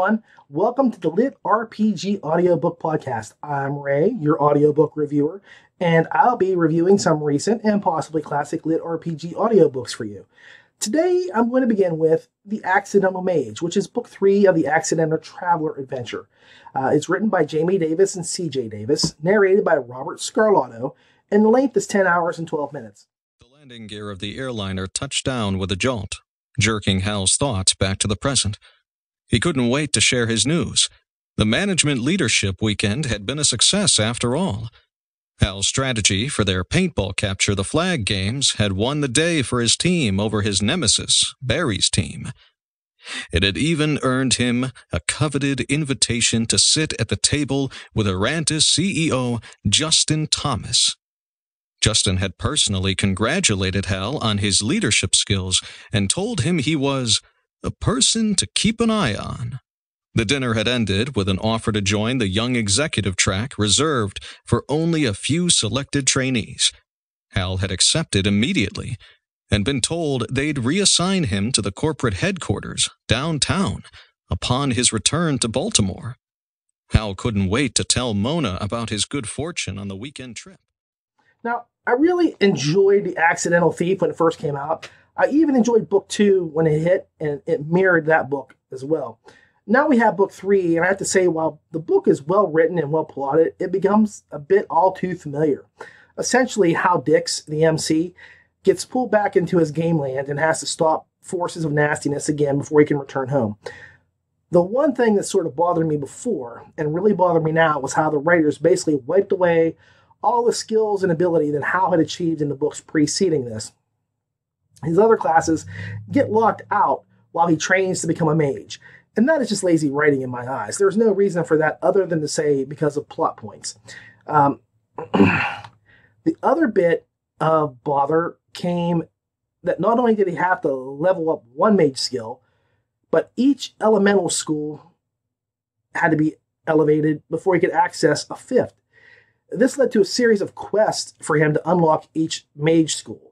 everyone. Welcome to the LitRPG Audiobook Podcast. I'm Ray, your audiobook reviewer, and I'll be reviewing some recent and possibly classic LitRPG audiobooks for you. Today, I'm going to begin with The Accidental Mage, which is book 3 of the Accidental Traveler adventure. It's written by Jamie Davis and C.J. Davis, narrated by Robert Scarlato, and the length is 10 hours and 12 minutes. The landing gear of the airliner touched down with a jolt, jerking Hal's thoughts back to the present. He couldn't wait to share his news. The management leadership weekend had been a success after all. Hal's strategy for their paintball capture the flag games had won the day for his team over his nemesis, Barry's team. It had even earned him a coveted invitation to sit at the table with Arantis CEO Justin Thomas. Justin had personally congratulated Hal on his leadership skills and told him he was a person to keep an eye on. The dinner had ended with an offer to join the young executive track reserved for only a few selected trainees. Hal had accepted immediately and been told they'd reassign him to the corporate headquarters downtown upon his return to Baltimore. Hal couldn't wait to tell Mona about his good fortune on the weekend trip. Now, I really enjoyed The Accidental Thief when it first came out. I even enjoyed book 2 when it hit, and it mirrored that book as well. Now we have book 3, and I have to say, while the book is well written and well plotted, it becomes a bit all too familiar. Essentially, Hal Dix, the MC, gets pulled back into his game land and has to stop forces of nastiness again before he can return home. The one thing that sort of bothered me before, and really bothered me now, was how the writers basically wiped away all the skills and ability that Hal had achieved in the books preceding this. His other classes get locked out while he trains to become a mage. And that is just lazy writing in my eyes. There's no reason for that other than to say because of plot points. The other bit of bother came that not only did he have to level up one mage skill, but each elemental school had to be elevated before he could access a fifth. This led to a series of quests for him to unlock each mage school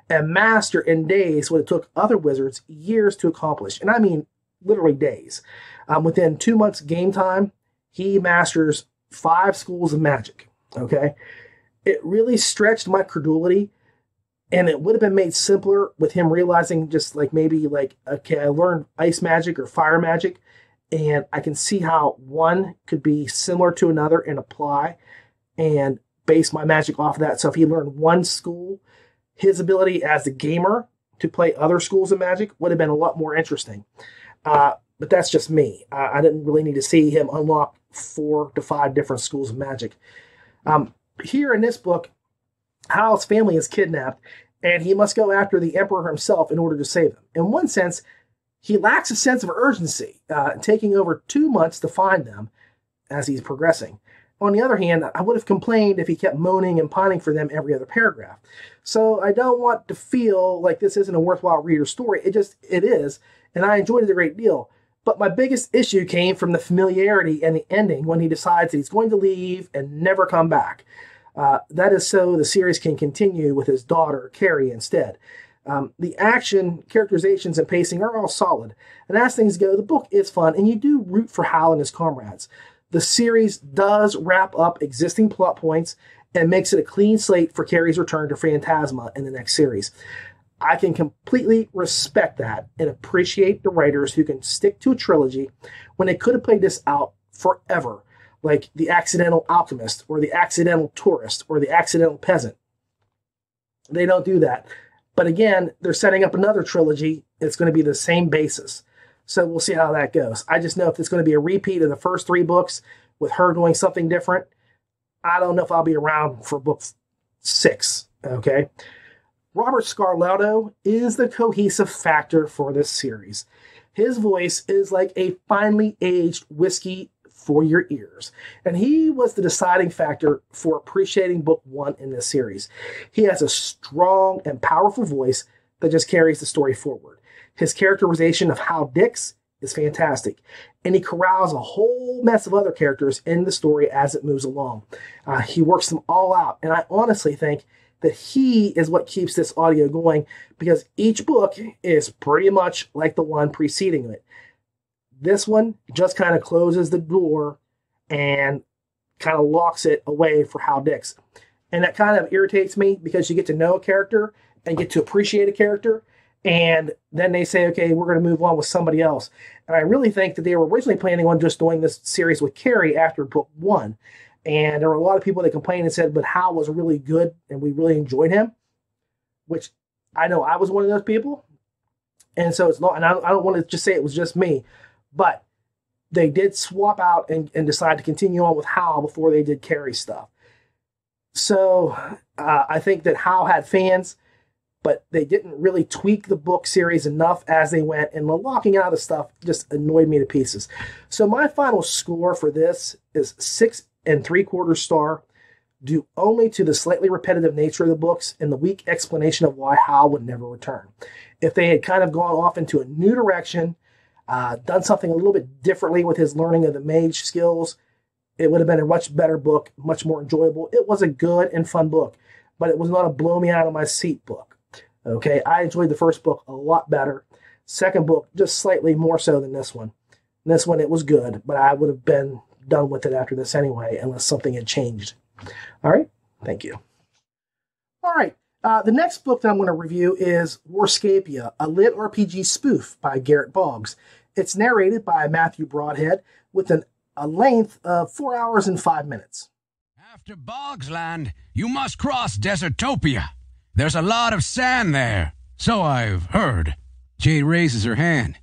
and master in days what it took other wizards years to accomplish. And I mean literally days. Within 2 months game time, he masters 5 schools of magic. Okay? It really stretched my credulity, and it would have been made simpler with him realizing just okay, I learned ice magic or fire magic, and I can see how one could be similar to another and apply and base my magic off of that. So if he learned one school, his ability as a gamer to play other schools of magic would have been a lot more interesting. But that's just me. I didn't really need to see him unlock 4 to 5 different schools of magic. Here in this book, Hal's family is kidnapped, and he must go after the Emperor himself in order to save them. In one sense, he lacks a sense of urgency, taking over 2 months to find them as he's progressing. On the other hand, I would have complained if he kept moaning and pining for them every other paragraph. So I don't want to feel like this isn't a worthwhile reader story. It is, and I enjoyed it a great deal. But my biggest issue came from the familiarity and the ending when he decides that he's going to leave and never come back. That is so the series can continue with his daughter, Carrie, instead. The action, characterizations, and pacing are all solid. And as things go, the book is fun, and you do root for Hal and his comrades. The series does wrap up existing plot points and makes it a clean slate for Carrie's return to Phantasma in the next series. I can completely respect that and appreciate the writers who can stick to a trilogy when they could have played this out forever, like The Accidental Alchemist or The Accidental Tourist or The Accidental Peasant. They don't do that. But again, they're setting up another trilogy. It's going to be the same basis. So we'll see how that goes. I just know if it's going to be a repeat of the first 3 books with her doing something different, I don't know if I'll be around for book 6, okay? Robert Scarlato is the cohesive factor for this series. His voice is like a finely aged whiskey for your ears, and he was the deciding factor for appreciating book 1 in this series. He has a strong and powerful voice that just carries the story forward. His characterization of Hal Dix is fantastic, and he corrals a whole mess of other characters in the story as it moves along. He works them all out, and I honestly think that he is what keeps this audio going, because each book is pretty much like the one preceding it. This one just kind of closes the door and kind of locks it away for Hal Dix. And that kind of irritates me because you get to know a character and get to appreciate a character. And then they say, okay, we're going to move on with somebody else. And I really think that they were originally planning on just doing this series with Carrie after book 1. And there were a lot of people that complained and said, but Hal was really good and we really enjoyed him, which I know I was one of those people. And so it's not, and I don't want to just say it was just me, but they did swap out and decide to continue on with Hal before they did Carrie stuff. So I think that Hal had fans, but they didn't really tweak the book series enough as they went, and the locking out of stuff just annoyed me to pieces. So my final score for this is 6 3/4 star, due only to the slightly repetitive nature of the books and the weak explanation of why Hal would never return. If they had kind of gone off into a new direction, done something a little bit differently with his learning of the mage skills, it would have been a much better book, much more enjoyable. It was a good and fun book, but it was not a blow me out of my seat book. Okay, I enjoyed the first book a lot better. Second book, just slightly more so than this one. This one, it was good, but I would have been done with it after this anyway, unless something had changed. All right, thank you. All right, the next book that I'm going to review is Warscapia, a LitRPG spoof by Garrett Boggs. It's narrated by Matthew Broadhead with a length of 4 hours and 5 minutes. After Bogsland, you must cross Desertopia. There's a lot of sand there, so I've heard. Jade raises her hand.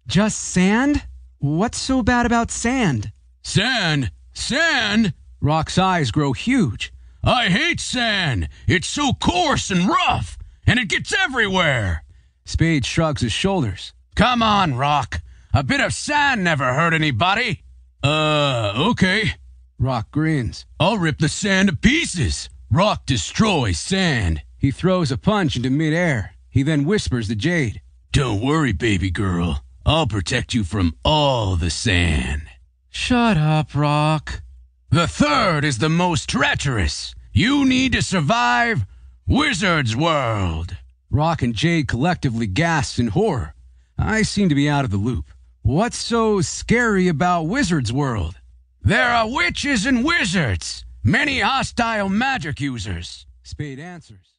Just sand? What's so bad about sand? Sand? Sand? Rock's eyes grow huge. I hate sand. It's so coarse and rough, and it gets everywhere. Spade shrugs his shoulders. Come on, Rock. A bit of sand never hurt anybody. Okay. Rock grins. I'll rip the sand to pieces. Rock destroys sand. He throws a punch into midair. He then whispers to Jade. Don't worry, baby girl. I'll protect you from all the sand. Shut up, Rock. The third is the most treacherous. You need to survive Wizard's World. Rock and Jade collectively gasp in horror. I seem to be out of the loop. What's so scary about Wizard's World? There are witches and wizards. Many hostile magic users. Spade answers.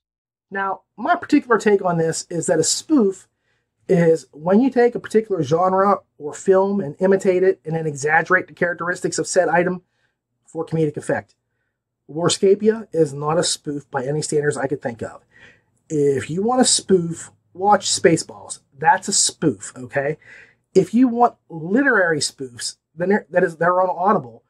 Now, my particular take on this is that a spoof is when you take a particular genre or film and imitate it and then exaggerate the characteristics of said item for comedic effect. Warscapia is not a spoof by any standards I could think of. If you want a spoof, watch Spaceballs. That's a spoof, okay? If you want literary spoofs, then they're on Audible.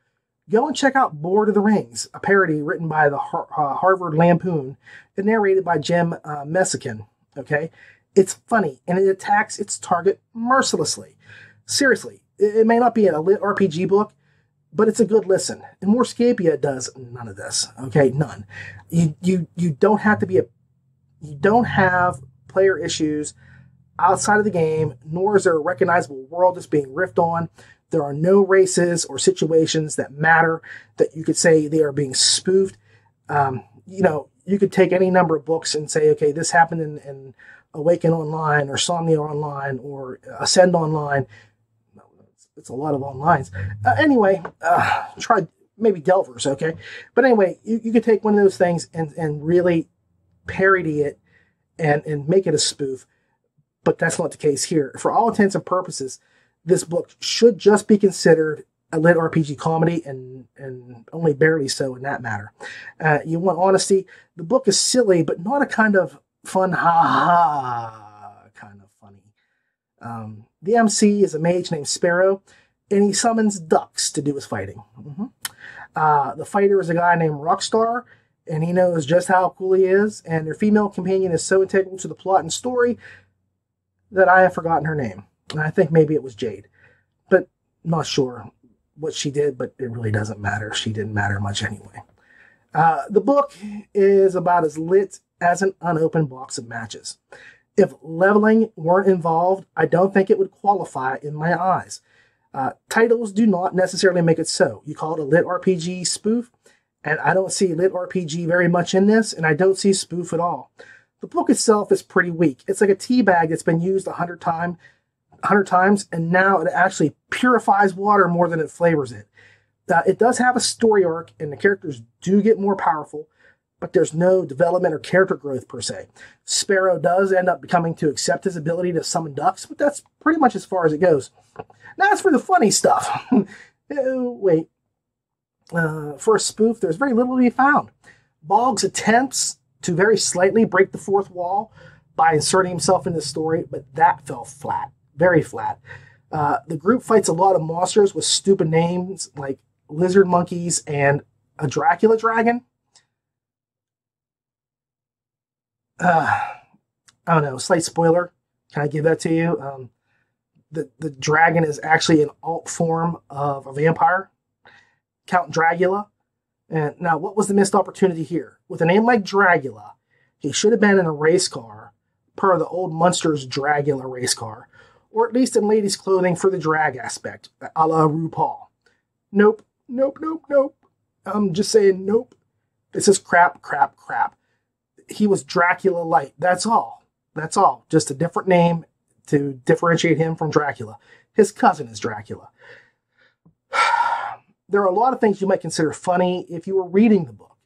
Go and check out Lord of the Rings, a parody written by the Harvard Lampoon and narrated by Jim Messican, okay? It's funny, and it attacks its target mercilessly. Seriously, it may not be a lit RPG book, but it's a good listen. And Warscapia does none of this, okay? None. You don't have to be you don't have player issues outside of the game, nor is there a recognizable world that's being riffed on. There are no races or situations that matter that you could say they are being spoofed. You could take any number of books and say, okay, this happened in Awaken Online or Somnia Online or Ascend Online. It's a lot of onlines. Anyway, try maybe Delvers, okay? But anyway, you could take one of those things and really parody it and make it a spoof. But that's not the case here. For all intents and purposes, this book should just be considered a lit RPG comedy and only barely so in that matter. You want honesty? The book is silly, but not a kind of fun, ha-ha kind of funny. The MC is a mage named Sparrow, and he summons ducks to do his fighting. The fighter is a guy named Rockstar, and he knows just how cool he is, and their female companion is so integral to the plot and story that I have forgotten her name. And I think maybe it was Jade, but not sure what she did, but it really doesn't matter. She didn't matter much anyway. The book is about as lit as an unopened box of matches. If leveling weren't involved, I don't think it would qualify in my eyes. Titles do not necessarily make it so. You call it a lit RPG spoof, and I don't see lit RPG very much in this, and I don't see spoof at all. The book itself is pretty weak. It's like a tea bag that's been used 100 times 100 times, and now it actually purifies water more than it flavors it. It does have a story arc, and the characters do get more powerful, but there's no development or character growth per se. Sparrow does end up becoming to accept his ability to summon ducks, but that's pretty much as far as it goes. Now, as for the funny stuff, for a spoof, there's very little to be found. Boggs attempts to very slightly break the fourth wall by inserting himself in the story, but that fell flat, very flat. The group fights a lot of monsters with stupid names like lizard monkeys and a Dracula dragon. I don't know, slight spoiler. Can I give that to you? The dragon is actually an alt form of a vampire, Count Dragula. And now, what was the missed opportunity here? With a name like Dragula, he should have been in a race car, per the old Munsters Dragula race car, or at least in ladies' clothing for the drag aspect, a la RuPaul. Nope. I'm just saying nope. This is crap. He was Dracula Light. That's all. Just a different name to differentiate him from Dracula. His cousin is Dracula. There are a lot of things you might consider funny if you were reading the book.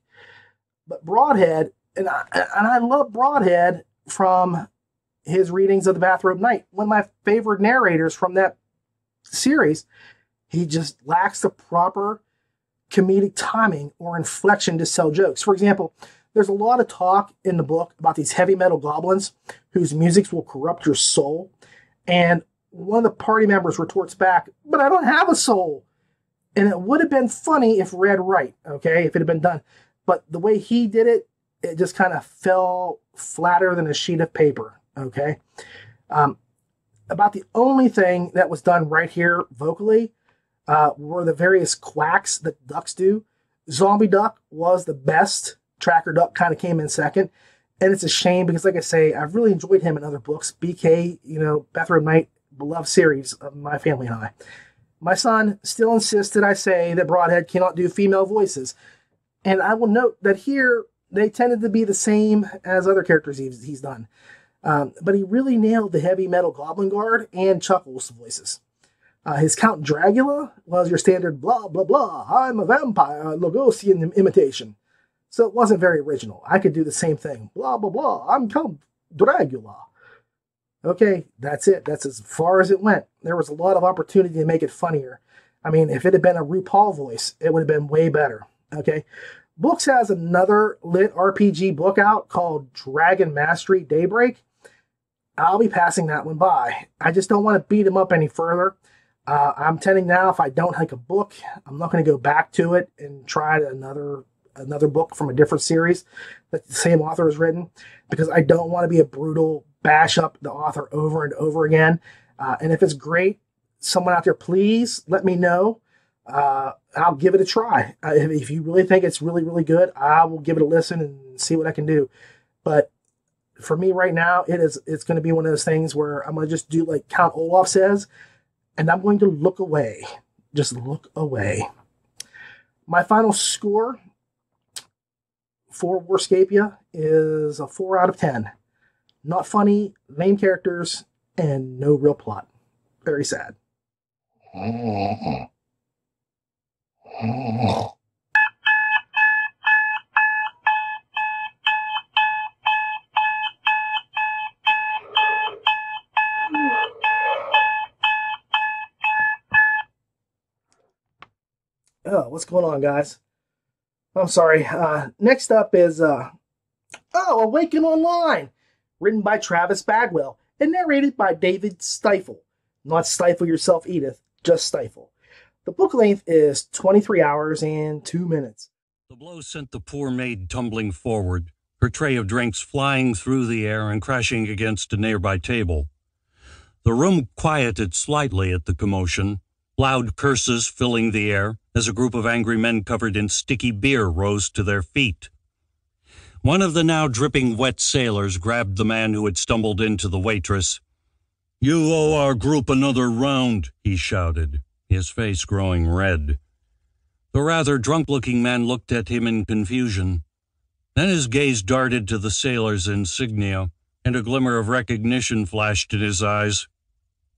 But Broadhead, and I love Broadhead from his readings of The Bathrobe Knight, one of my favorite narrators from that series. He just lacks the proper comedic timing or inflection to sell jokes. For example, there's a lot of talk in the book about these heavy metal goblins whose music will corrupt your soul. And one of the party members retorts back, "But I don't have a soul." And it would have been funny if read right, okay, if it had been done. But the way he did it, it just kind of fell flatter than a sheet of paper, okay? About the only thing that was done right here vocally were the various quacks that ducks do. Zombie Duck was the best. Tracker Duck kind of came in second. And it's a shame because, like I say, I've really enjoyed him in other books. BK, Bathrobe Knight, beloved series of my family and I. My son still insists that I say that Broadhead cannot do female voices. And I will note that here, they tended to be the same as other characters he's done. But he really nailed the heavy metal Goblin Guard and Chuckles voices. His Count Dragula was your standard blah, blah, blah. I'm a vampire, Logosian imitation. So it wasn't very original. I could do the same thing. Blah, blah, blah. I'm Count Dragula. Okay, that's it. That's as far as it went. There was a lot of opportunity to make it funnier. I mean, if it had been a RuPaul voice, it would have been way better. Okay. Books has another LitRPG book out called Dragon Mastery Daybreak. I'll be passing that one by. I just don't want to beat him up any further. I'm tending now, if I don't like a book, I'm not going to go back to it and try another book from a different series that the same author has written, because I don't want to be a brutal bash up the author over and over again. And if it's great, someone out there, please let me know. I'll give it a try. If you really think it's really, really good, I will give it a listen and see what I can do. But for me right now, it's going to be one of those things where I'm going to just do like Count Olaf says, and I'm going to look away. Just look away. My final score for Warscapia is a 4 out of 10. Not funny, lame characters, and no real plot. Very sad. Oh, what's going on, guys? I'm sorry. Next up is Awaken Online, written by Travis Bagwell and narrated by David Stifle. Not stifle yourself, Edith, just stifle. The book length is 23 hours and 2 minutes. The blow sent the poor maid tumbling forward, her tray of drinks flying through the air and crashing against a nearby table. The room quieted slightly at the commotion, loud curses filling the air as a group of angry men covered in sticky beer rose to their feet. One of the now dripping wet sailors grabbed the man who had stumbled into the waitress. "You owe our group another round," he shouted, his face growing red. The rather drunk-looking man looked at him in confusion. Then his gaze darted to the sailor's insignia, and a glimmer of recognition flashed in his eyes.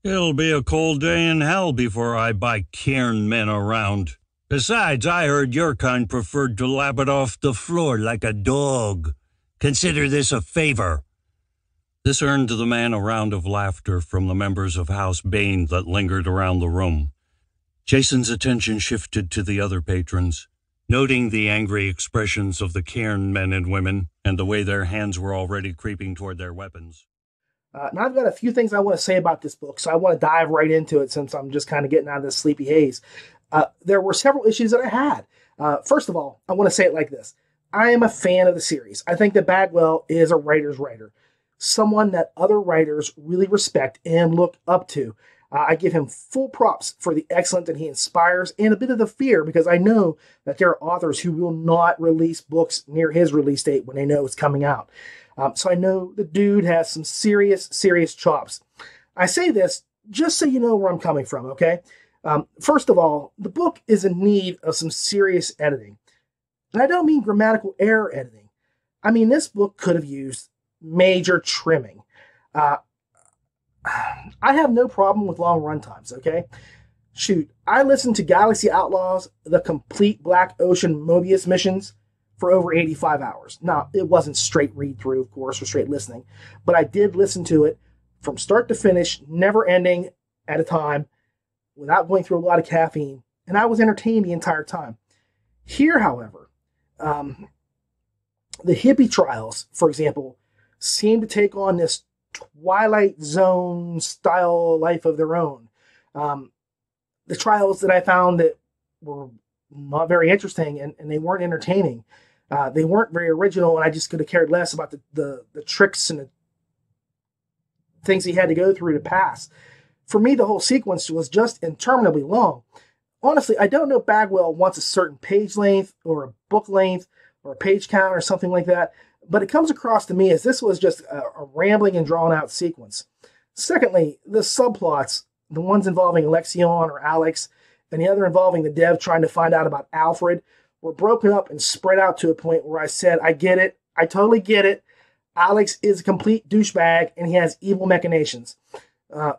It'll be a cold day in hell before I buy cairn men around. Besides, I heard your kind preferred to lap it off the floor like a dog. Consider this a favor." This earned the man a round of laughter from the members of House Bane that lingered around the room. Jason's attention shifted to the other patrons, noting the angry expressions of the cairn men and women and the way their hands were already creeping toward their weapons. Now I've got a few things I want to say about this book, so I want to dive right into it since I'm just kind of getting out of this sleepy haze. There were several issues that I had. First of all, I want to say it like this. I am a fan of the series. I think that Bagwell is a writer's writer, someone that other writers really respect and look up to. I give him full props for the excellence that he inspires and a bit of the fear, because I know that there are authors who will not release books near his release date when they know it's coming out. So I know the dude has some serious chops. I say this just so you know where I'm coming from, okay? First of all, the book is in need of some serious editing. And I don't mean grammatical error editing. I mean, this book could have used major trimming. I have no problem with long runtimes, okay? Shoot, I listened to Galaxy Outlaws, the complete Black Ocean Mobius missions, for over 85 hours. Now, it wasn't straight read through, of course, or straight listening, but I did listen to it from start to finish, never ending at a time, without going through a lot of caffeine, and I was entertained the entire time. Here, however, the hippie trials, for example, seem to take on this Twilight Zone style life of their own. The trials that I found that were not very interesting and they weren't entertaining. They weren't very original, and I just could have cared less about the tricks and the things he had to go through to pass. For me, the whole sequence was just interminably long. Honestly, I don't know if Bagwell wants a certain page length or a book length or a page count or something like that, but it comes across to me as this was just a rambling and drawn-out sequence. Secondly, the subplots, the ones involving Alexion or Alex, and the other involving the dev trying to find out about Alfred, were broken up and spread out to a point where I said, I get it. I totally get it. Alex is a complete douchebag, and he has evil machinations.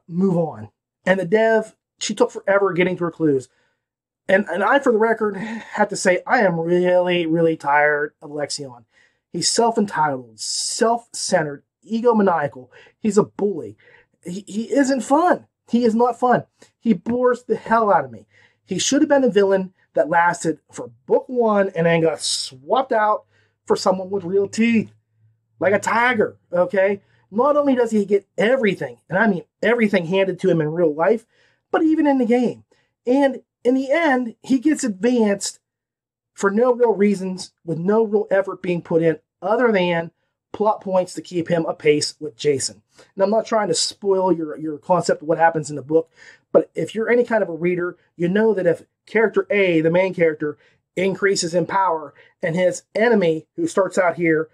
Move on. And the dev, she took forever getting to her clues. And I, for the record, have to say, I am really tired of Alexion. He's self-entitled, self-centered, egomaniacal. He's a bully. He isn't fun. He is not fun. He bores the hell out of me. He should have been a villain that lasted for book one and then got swapped out for someone with real teeth. Like a tiger, okay? Not only does he get everything, and I mean everything handed to him in real life, but even in the game. And in the end, he gets advanced for no real reasons, with no real effort being put in other than plot points to keep him apace with Jason. And I'm not trying to spoil your concept of what happens in the book, but if you're any kind of a reader, you know that if character A, the main character, increases in power and his enemy, who starts out here,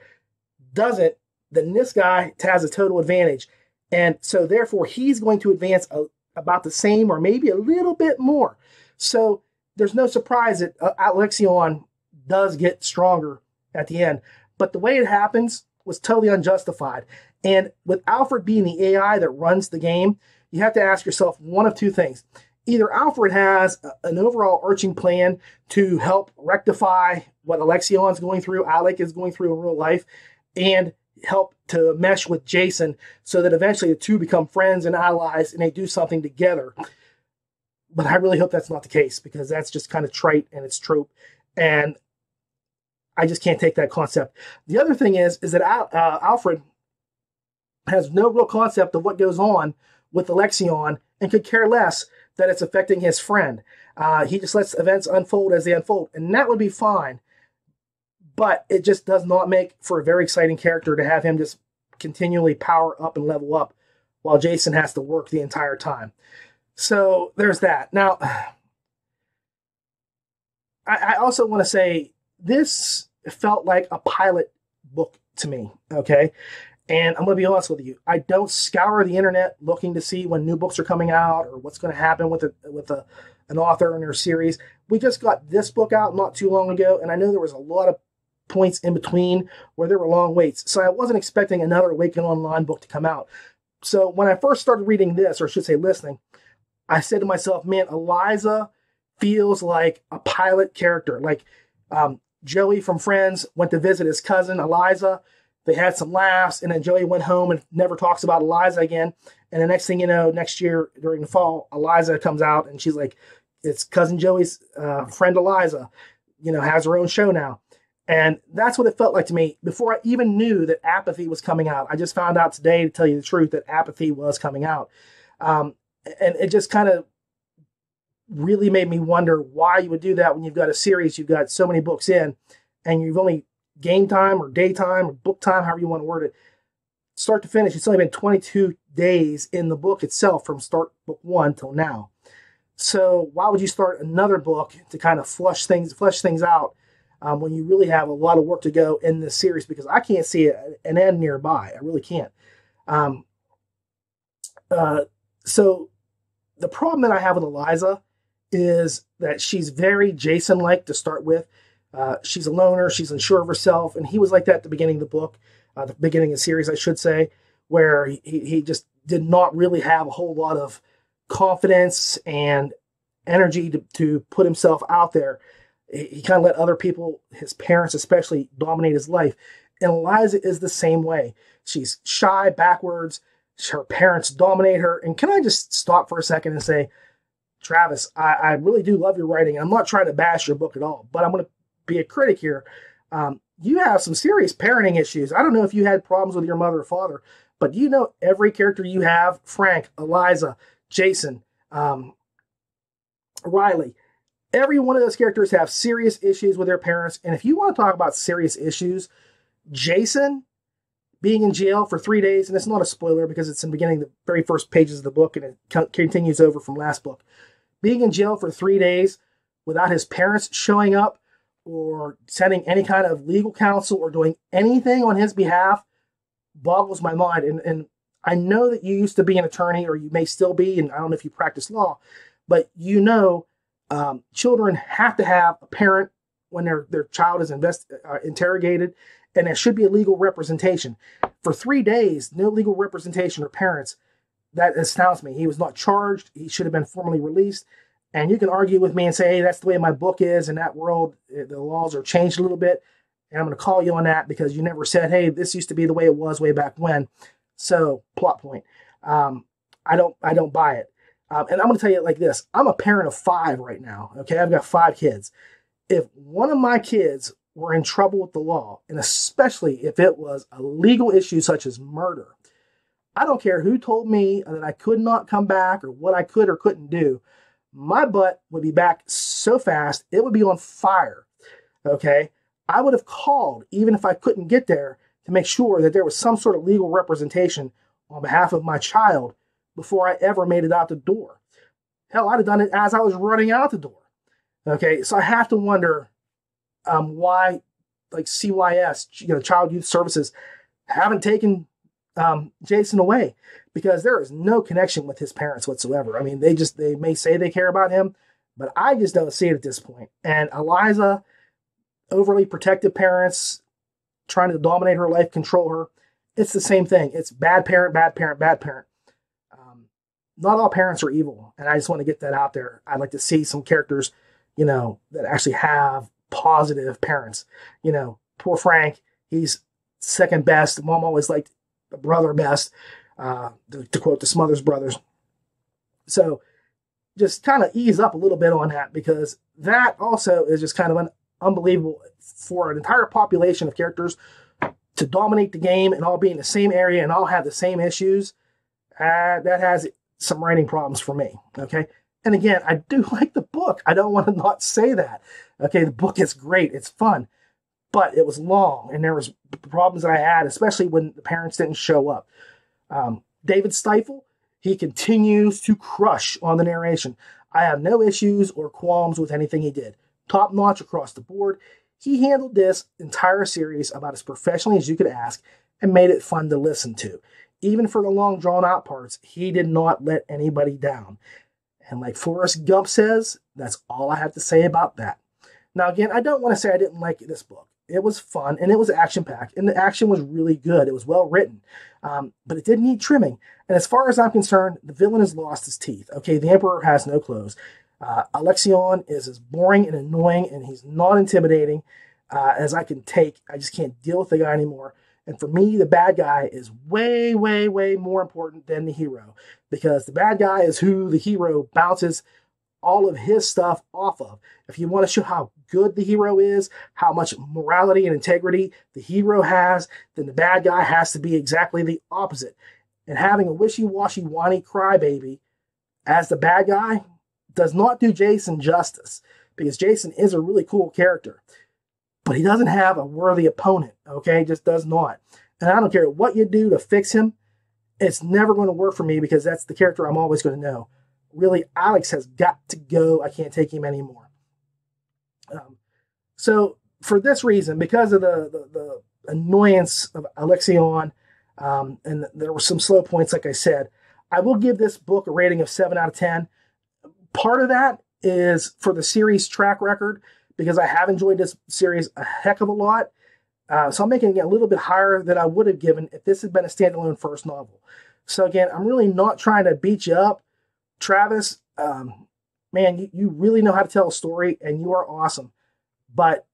doesn't, then this guy has a total advantage. And so therefore, he's going to advance about the same or maybe a little bit more. So there's no surprise that Alexion does get stronger at the end. But the way it happens was totally unjustified. And with Alfred being the AI that runs the game, you have to ask yourself one of two things. Either Alfred has an overall arching plan to help rectify what Alexion's going through, Alec is going through in real life, and help to mesh with Jason so that eventually the two become friends and allies and they do something together. But I really hope that's not the case, because that's just kind of trite and it's trope. And I just can't take that concept. The other thing is that Alfred has no real concept of what goes on with Alexion and could care less that it's affecting his friend. He just lets events unfold as they unfold, and that would be fine. But it just does not make for a very exciting character to have him just continually power up and level up while Jason has to work the entire time. So there's that. Now, I also want to say this felt like a pilot book to me, okay? And I'm going to be honest with you. I don't scour the internet looking to see when new books are coming out or what's going to happen with an author in their series. We just got this book out not too long ago, and I know there was a lot of points in between where there were long waits. So I wasn't expecting another Awaken Online book to come out. So when I first started reading this, or I should say listening, I said to myself, man, Eliza feels like a pilot character. Like Joey from Friends went to visit his cousin, Eliza. They had some laughs, and then Joey went home and never talks about Eliza again. And the next thing you know, next year during the fall, Eliza comes out, and she's like, it's cousin Joey's friend Eliza, has her own show now. And that's what it felt like to me before I even knew that Apathy was coming out. I just found out today, to tell you the truth, that Apathy was coming out. And it just kind of really made me wonder why you would do that when you've got a series, you've got so many books in, and you've only game time or daytime or book time, however you want to word it, start to finish. It's only been 22 days in the book itself from start book 1 till now. So why would you start another book to kind of flesh things out when you really have a lot of work to go in this series? Because I can't see an end nearby. I really can't. So the problem that I have with Eliza is that she's very Jason-like to start with. She's a loner. She's unsure of herself. And he was like that at the beginning of the book, the beginning of the series, I should say, where he just did not really have a whole lot of confidence and energy to put himself out there. He kind of let other people, his parents especially, dominate his life. And Eliza is the same way. She's shy, backwards. Her parents dominate her. And can I just stop for a second and say, Travis, I really do love your writing. I'm not trying to bash your book at all, but I'm going to be a critic here. You have some serious parenting issues. I don't know if you had problems with your mother or father, but do you know every character you have, Frank, Eliza, Jason, Riley, every one of those characters have serious issues with their parents. And if you want to talk about serious issues, Jason being in jail for 3 days, and it's not a spoiler because it's in the beginning, the very first pages of the book, and it continues over from last book. Being in jail for 3 days without his parents showing up or sending any kind of legal counsel or doing anything on his behalf boggles my mind. And I know that you used to be an attorney, or you may still be, and I don't know if you practice law, but children have to have a parent when their child is interrogated, and there should be a legal representation. For 3 days, no legal representation or parents. That astounds me. He was not charged. He should have been formally released. And you can argue with me and say, hey, that's the way my book is. In that world, the laws are changed a little bit. And I'm going to call you on that because you never said, hey, this used to be the way it was way back when. So, plot point. I don't buy it. And I'm going to tell you it like this. I'm a parent of 5 right now. Okay, I've got 5 kids. If one of my kids were in trouble with the law, and especially if it was a legal issue such as murder, I don't care who told me that I could not come back or what I could or couldn't do. My butt would be back so fast, it would be on fire. Okay, I would have called even if I couldn't get there to make sure that there was some sort of legal representation on behalf of my child before I ever made it out the door. Hell, I'd have done it as I was running out the door. Okay, so I have to wonder why, like CYS, Child Youth Services, haven't taken Jason away, because there is no connection with his parents whatsoever. I mean, they may say they care about him, but I just don't see it at this point. And Eliza, overly protective parents trying to dominate her life, control her. It's the same thing. It's bad parent, bad parent, bad parent. Not all parents are evil, and I just want to get that out there. I'd like to see some characters, that actually have positive parents. Poor Frank, he's second best. Mom always liked the brother best, to quote the Smothers Brothers. So just kind of ease up a little bit on that, because that also is just kind of unbelievable for an entire population of characters to dominate the game and all be in the same area and all have the same issues. That has some writing problems for me. Okay. And again, I do like the book. I don't want to not say that. Okay. The book is great. It's fun, but it was long and there was problems that I had, especially when the parents didn't show up. David Stifle, he continues to crush on the narration. I have no issues or qualms with anything he did. Top notch across the board. He handled this entire series about as professionally as you could ask and made it fun to listen to. Even for the long drawn out parts, he did not let anybody down. And like Forrest Gump says, that's all I have to say about that. Now, again, I don't want to say I didn't like this book. It was fun, and it was action-packed, and the action was really good. It was well written, but it did need trimming. And as far as I'm concerned, the villain has lost his teeth. Okay, the Emperor has no clothes. Alexion is as boring and annoying, and he's not intimidating as I can take. I just can't deal with the guy anymore. And for me, the bad guy is way, way, way more important than the hero, because the bad guy is who the hero bounces all of his stuff off of. If you want to show how good the hero is, how much morality and integrity the hero has, then the bad guy has to be exactly the opposite. And having a wishy-washy, whiny crybaby as the bad guy does not do Jason justice, because Jason is a really cool character. But he doesn't have a worthy opponent, okay? Just does not. And I don't care what you do to fix him, it's never going to work for me, because that's the character I'm always going to know. Really, Alex has got to go. I can't take him anymore. So for this reason, because of the annoyance of Alexion, and there were some slow points, like I said, I will give this book a rating of 7 out of 10. Part of that is for the series track record, because I have enjoyed this series a heck of a lot. So I'm making it a little bit higher than I would have given if this had been a standalone first novel. So again, I'm really not trying to beat you up. Travis, man, you really know how to tell a story, and you are awesome. But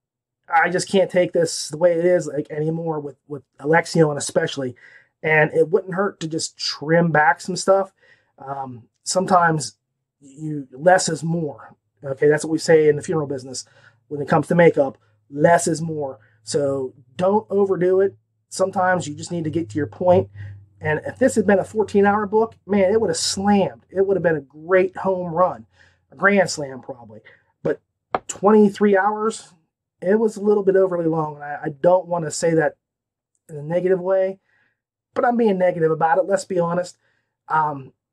I just can't take this the way it is like anymore with Alexion especially. And it wouldn't hurt to just trim back some stuff. Sometimes less is more. Okay, that's what we say in the funeral business when it comes to makeup. Less is more. So don't overdo it. Sometimes you just need to get to your point. And if this had been a 14-hour book, man, it would have slammed. It would have been a great home run, a grand slam probably. But 23 hours, it was a little bit overly long. And I don't want to say that in a negative way, but I'm being negative about it. Let's be honest.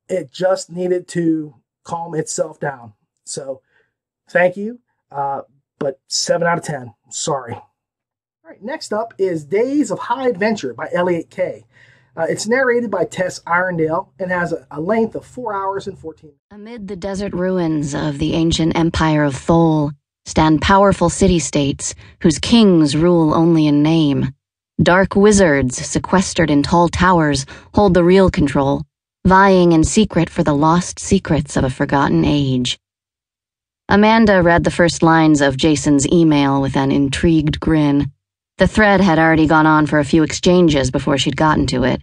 It just needed to calm itself down. So thank you, but 7 out of 10. Sorry. All right, next up is Days of High Adventure by Elliot Kay. It's narrated by Tess Irondale and has a length of 4 hours and 14 minutes. Amid the desert ruins of the ancient empire of Thol stand powerful city-states whose kings rule only in name. Dark wizards sequestered in tall towers hold the real control, vying in secret for the lost secrets of a forgotten age. Amanda read the first lines of Jason's email with an intrigued grin. The thread had already gone on for a few exchanges before she'd gotten to it.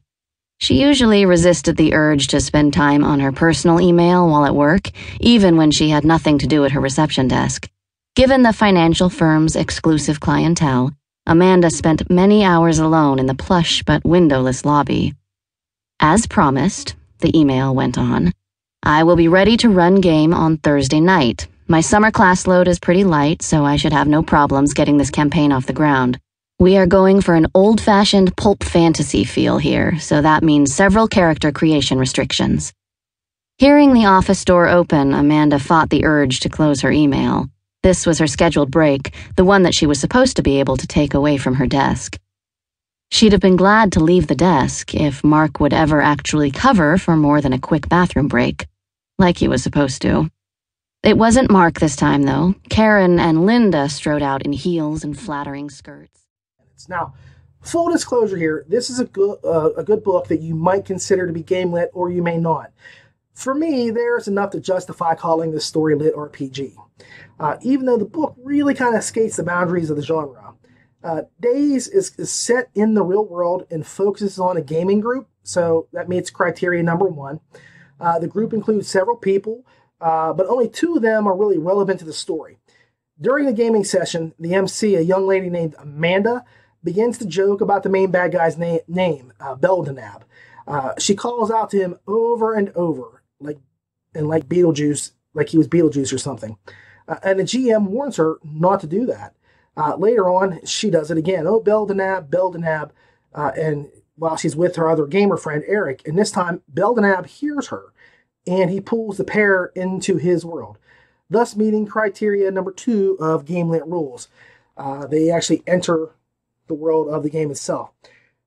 She usually resisted the urge to spend time on her personal email while at work, even when she had nothing to do at her reception desk. Given the financial firm's exclusive clientele, Amanda spent many hours alone in the plush but windowless lobby. As promised, the email went on, I will be ready to run game on Thursday night. My summer class load is pretty light, so I should have no problems getting this campaign off the ground. We are going for an old-fashioned pulp fantasy feel here, so that means several character creation restrictions. Hearing the office door open, Amanda fought the urge to close her email. This was her scheduled break, the one that she was supposed to be able to take away from her desk. She'd have been glad to leave the desk if Mark would ever actually cover for more than a quick bathroom break, like he was supposed to. It wasn't Mark this time, though. Karen and Linda strode out in heels and flattering skirts. Now, full disclosure here, this is a good book that you might consider to be game lit, or you may not. For me, there's enough to justify calling this story lit RPG, even though the book really kind of skates the boundaries of the genre. Days is set in the real world and focuses on a gaming group, so that meets criteria number 1. The group includes several people, but only 2 of them are really relevant to the story. During the gaming session, the MC, a young lady named Amanda, begins to joke about the main bad guy's name, Beldenab. She calls out to him over and over, like Beetlejuice, like he was Beetlejuice or something. And the GM warns her not to do that. Later on, she does it again. Oh, Beldenab, Beldenab. And while she's with her other gamer friend, Eric, and this time, Beldenab hears her, and he pulls the pair into his world, thus meeting criteria number 2 of game lit rules. They actually enter the world of the game itself.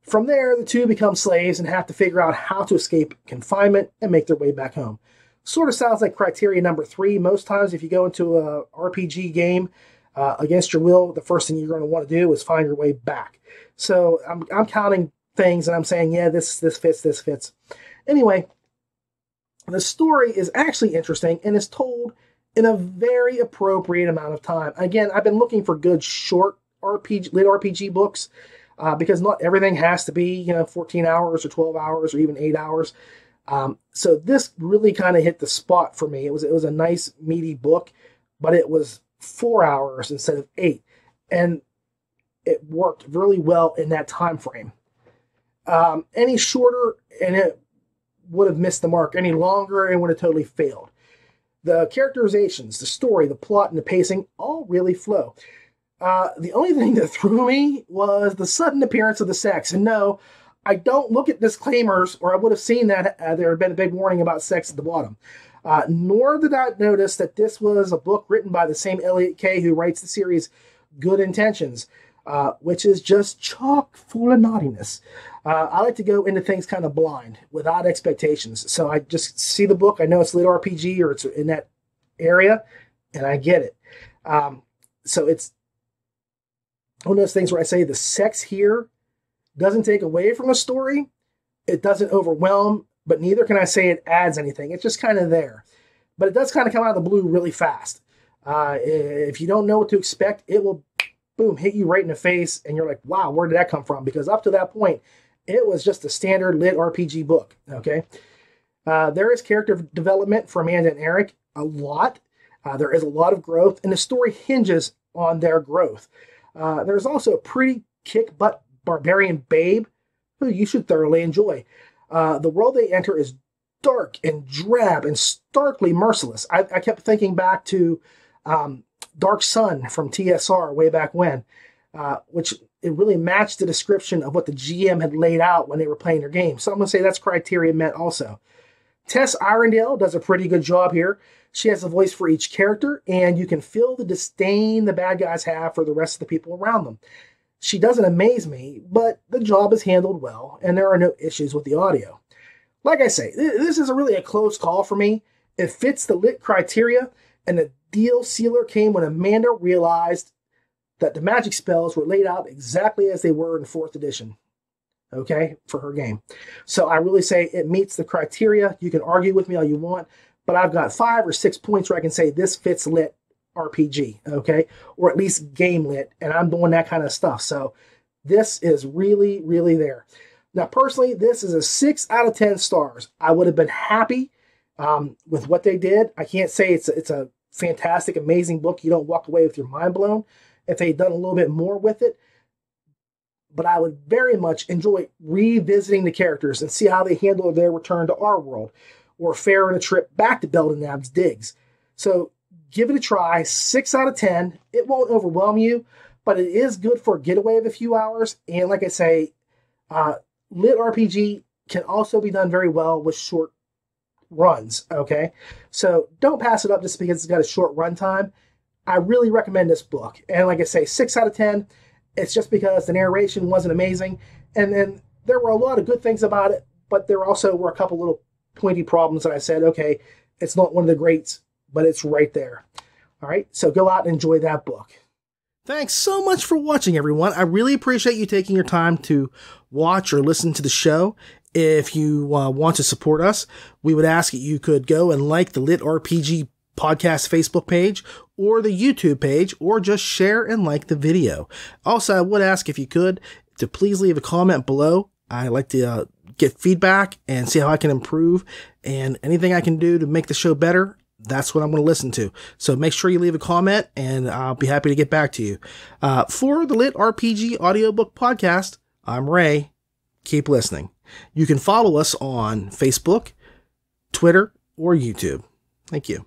From there, the 2 become slaves and have to figure out how to escape confinement and make their way back home. Sort of sounds like criteria number 3. Most times if you go into a RPG game, against your will, the first thing you're going to want to do is find your way back. So I'm counting things and I'm saying, yeah, this fits. Anyway, the story is actually interesting and is told in a very appropriate amount of time. Again, I've been looking for good short LitRPG books because not everything has to be 14 hours or 12 hours or even 8 hours. So this really kind of hit the spot for me. It was a nice meaty book, but it was 4 hours instead of 8, and it worked really well in that time frame. Any shorter and it would have missed the mark. Any longer and would have totally failed. The characterizations, the story, the plot, and the pacing all really flow. The only thing that threw me was the sudden appearance of the sex. And no, I don't look at disclaimers, or I would have seen that there had been a big warning about sex at the bottom. Nor did I notice that this was a book written by the same Elliot Kay who writes the series Good Intentions, which is just chock full of naughtiness. I like to go into things kind of blind, without expectations. So I just see the book, I know it's LitRPG or it's in that area, and I get it. So it's one of those things where I say the sex here doesn't take away from the story. It doesn't overwhelm, but neither can I say it adds anything. It's just kind of there. But it does kind of come out of the blue really fast. If you don't know what to expect, it will, boom, hit you right in the face, and you're like, wow, where did that come from? Because up to that point, it was just a standard LitRPG book, okay? There is character development for Amanda and Eric, a lot. There is a lot of growth, and the story hinges on their growth. There's also a pretty kick-butt barbarian babe who you should thoroughly enjoy. The world they enter is dark and drab and starkly merciless. I kept thinking back to Dark Sun from TSR way back when, which it really matched the description of what the GM had laid out when they were playing their game. So I'm going to say that's criteria met also. Tess Irondale does a pretty good job here. She has a voice for each character, and you can feel the disdain the bad guys have for the rest of the people around them. She doesn't amaze me, but the job is handled well, and there are no issues with the audio. Like I say, this is really a close call for me. It fits the lit criteria, and the deal sealer came when Amanda realized that the magic spells were laid out exactly as they were in 4th edition, okay, for her game. So I really say it meets the criteria. You can argue with me all you want, but I've got 5 or 6 points where I can say this fits lit RPG, okay, or at least game lit, and I'm doing that kind of stuff. So this is really, really there. Now, personally, this is a 6 out of 10 stars. I would have been happy with what they did. I can't say it's a fantastic, amazing book. You don't walk away with your mind blown if they'd done a little bit more with it. But I would very much enjoy revisiting the characters and see how they handle their return to our world, or faring a trip back to Beldenab's digs. So give it a try. 6 out of 10. It won't overwhelm you, but it is good for a getaway of a few hours. And like I say, LitRPG can also be done very well with short runs, okay? So don't pass it up just because it's got a short run time. I really recommend this book. And like I say, 6 out of 10. It's just because the narration wasn't amazing. And then there were a lot of good things about it, but there also were a couple little pointy problems that I said, okay, it's not one of the greats, but it's right there. All right, so go out and enjoy that book. Thanks so much for watching, everyone. I really appreciate you taking your time to watch or listen to the show. If you want to support us, we would ask that you could go and like the LitRPG Podcast Facebook page or the YouTube page, or just share and like the video. Also, I would ask if you could to please leave a comment below. I like to get feedback and see how I can improve, and anything I can do to make the show better, that's what I'm going to listen to. So make sure you leave a comment, and I'll be happy to get back to you. For the LitRPG Audiobook Podcast, I'm Ray. Keep listening. You can follow us on Facebook, Twitter, or YouTube. Thank you.